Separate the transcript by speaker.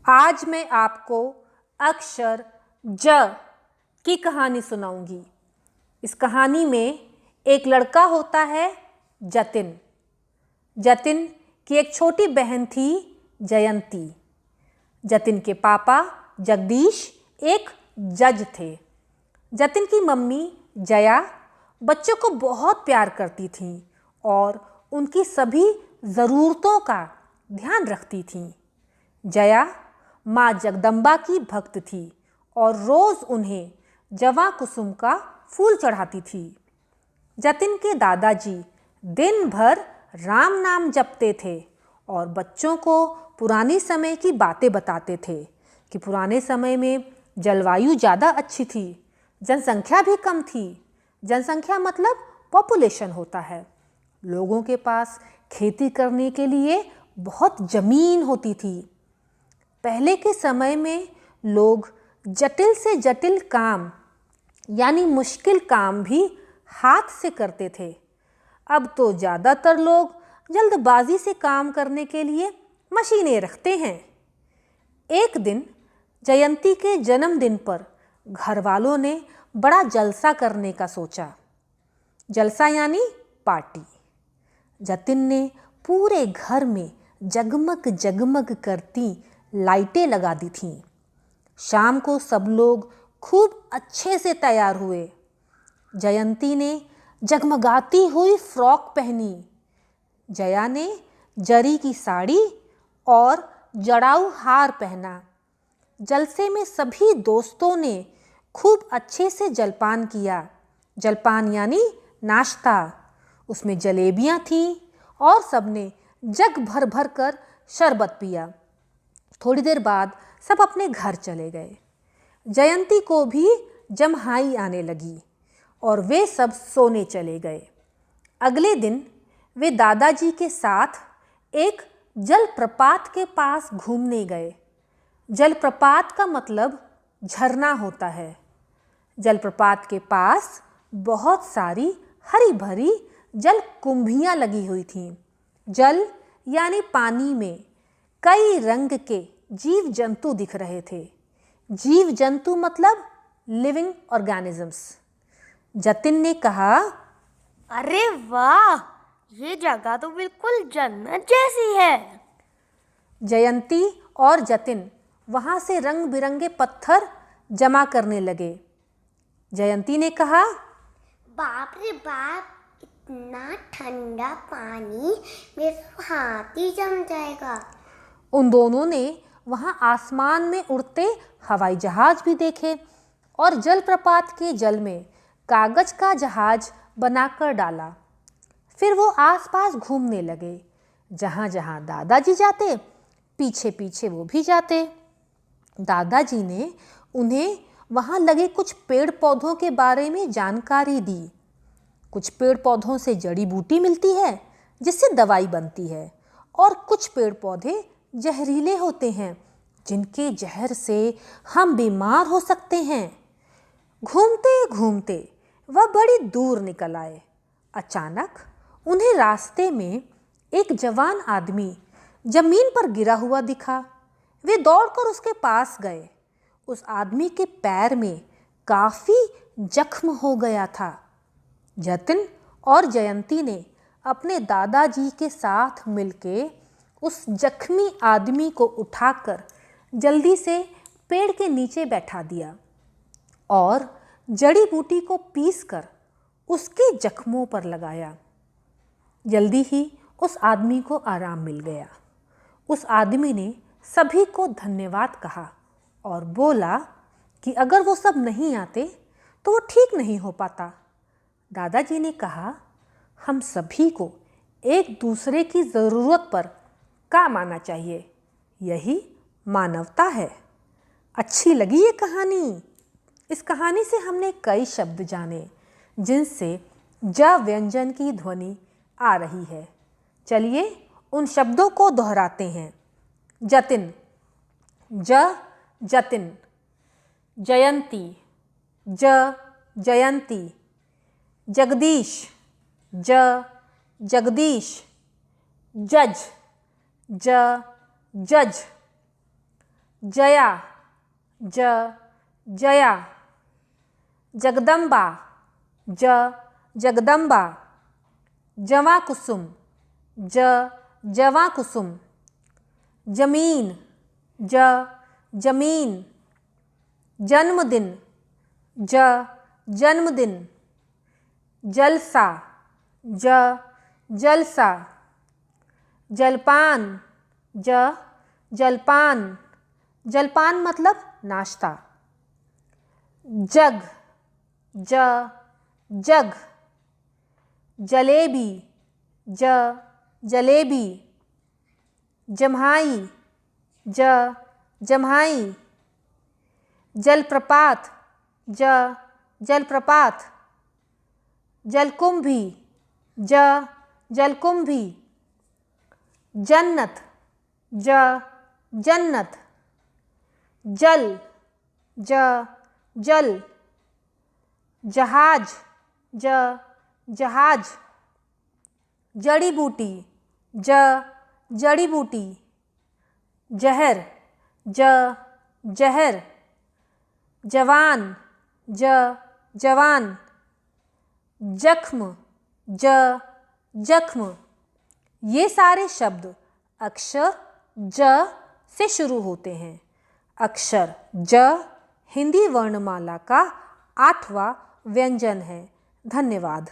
Speaker 1: आज मैं आपको अक्षर ज की कहानी सुनाऊंगी। इस कहानी में एक लड़का होता है जतिन। जतिन की एक छोटी बहन थी जयंती। जतिन के पापा जगदीश एक जज थे। जतिन की मम्मी जया बच्चों को बहुत प्यार करती थी और उनकी सभी ज़रूरतों का ध्यान रखती थी। जया माँ जगदम्बा की भक्त थी और रोज़ उन्हें जवा कुसुम का फूल चढ़ाती थी। जतिन के दादाजी दिन भर राम नाम जपते थे और बच्चों को पुराने समय की बातें बताते थे कि पुराने समय में जलवायु ज़्यादा अच्छी थी, जनसंख्या भी कम थी। जनसंख्या मतलब पॉपुलेशन होता है। लोगों के पास खेती करने के लिए बहुत ज़मीन होती थी। पहले के समय में लोग जटिल से जटिल काम यानी मुश्किल काम भी हाथ से करते थे। अब तो ज़्यादातर लोग जल्दबाजी से काम करने के लिए मशीनें रखते हैं। एक दिन जयंती के जन्मदिन पर घर वालों ने बड़ा जलसा करने का सोचा। जलसा यानी पार्टी। जतिन ने पूरे घर में जगमग जगमग करती लाइटें लगा दी थीं। शाम को सब लोग खूब अच्छे से तैयार हुए। जयंती ने जगमगाती हुई फ्रॉक पहनी। जया ने जरी की साड़ी और जड़ाऊ हार पहना। जलसे में सभी दोस्तों ने खूब अच्छे से जलपान किया। जलपान यानी नाश्ता। उसमें जलेबियाँ थीं और सबने जग भर भर कर शरबत पिया। थोड़ी देर बाद सब अपने घर चले गए। जयंती को भी जम्हाई आने लगी और वे सब सोने चले गए। अगले दिन वे दादाजी के साथ एक जलप्रपात के पास घूमने गए। जलप्रपात का मतलब झरना होता है। जलप्रपात के पास बहुत सारी हरी भरी जल कुंभियाँ लगी हुई थीं। जल यानी पानी में कई रंग के जीव जंतु दिख रहे थे। जीव जंतु मतलब लिविंग ऑर्गेनिजम्स। जतिन ने कहा,
Speaker 2: अरे वाह, ये जगह तो बिल्कुल जन्नत जैसी है।
Speaker 1: जयंती और जतिन वहाँ से रंग बिरंगे पत्थर जमा करने लगे। जयंती ने कहा,
Speaker 3: बाप रे बाप, इतना ठंडा पानी मेरे हाथ ही जम जाएगा।
Speaker 1: उन दोनों ने वहाँ आसमान में उड़ते हवाई जहाज भी देखे और जलप्रपात के जल में कागज का जहाज बनाकर डाला। फिर वो आसपास घूमने लगे। जहाँ जहाँ दादाजी जाते पीछे पीछे वो भी जाते। दादाजी ने उन्हें वहाँ लगे कुछ पेड़ पौधों के बारे में जानकारी दी। कुछ पेड़ पौधों से जड़ी बूटी मिलती है जिससे दवाई बनती है और कुछ पेड़ पौधे जहरीले होते हैं जिनके जहर से हम बीमार हो सकते हैं। घूमते घूमते वह बड़ी दूर निकल आए। अचानक उन्हें रास्ते में एक जवान आदमी जमीन पर गिरा हुआ दिखा। वे दौड़कर उसके पास गए। उस आदमी के पैर में काफी जख्म हो गया था। जतिन और जयंती ने अपने दादाजी के साथ मिलके उस जख्मी आदमी को उठाकर जल्दी से पेड़ के नीचे बैठा दिया और जड़ी बूटी को पीसकर उसके जख्मों पर लगाया। जल्दी ही उस आदमी को आराम मिल गया। उस आदमी ने सभी को धन्यवाद कहा और बोला कि अगर वो सब नहीं आते तो वो ठीक नहीं हो पाता। दादाजी ने कहा, हम सभी को एक दूसरे की ज़रूरत पर काम आना चाहिए, यही मानवता है। अच्छी लगी ये कहानी। इस कहानी से हमने कई शब्द जाने जिनसे ज व्यंजन की ध्वनि आ रही है। चलिए उन शब्दों को दोहराते हैं। जतिन, ज जतिन। जयंती, ज जयंती। जगदीश, ज जगदीश। जज, ज जज। जया जया, जगदम्बा जगदम्बा, जवां कुसुम जवां कुसुम, जमीन जमीन, जन्मदिन जन्मदिन, जलसा जलसा, जलपान जलपान, जलपान मतलब नाश्ता, जग जग, जलेबी जलेबी, जम्हाई जम्हाई, जलप्रपात जलप्रपात, जलकुंभी जलकुंभी, जन्नत जन्नत, जल जल, जहाज जहाज, जड़ी बूटी जड़ी बूटी, जहर जहर, जवान जवान, जख्म जख्म। ये सारे शब्द अक्षर ज से शुरू होते हैं। अक्षर ज हिंदी वर्णमाला का 8वां व्यंजन है। धन्यवाद।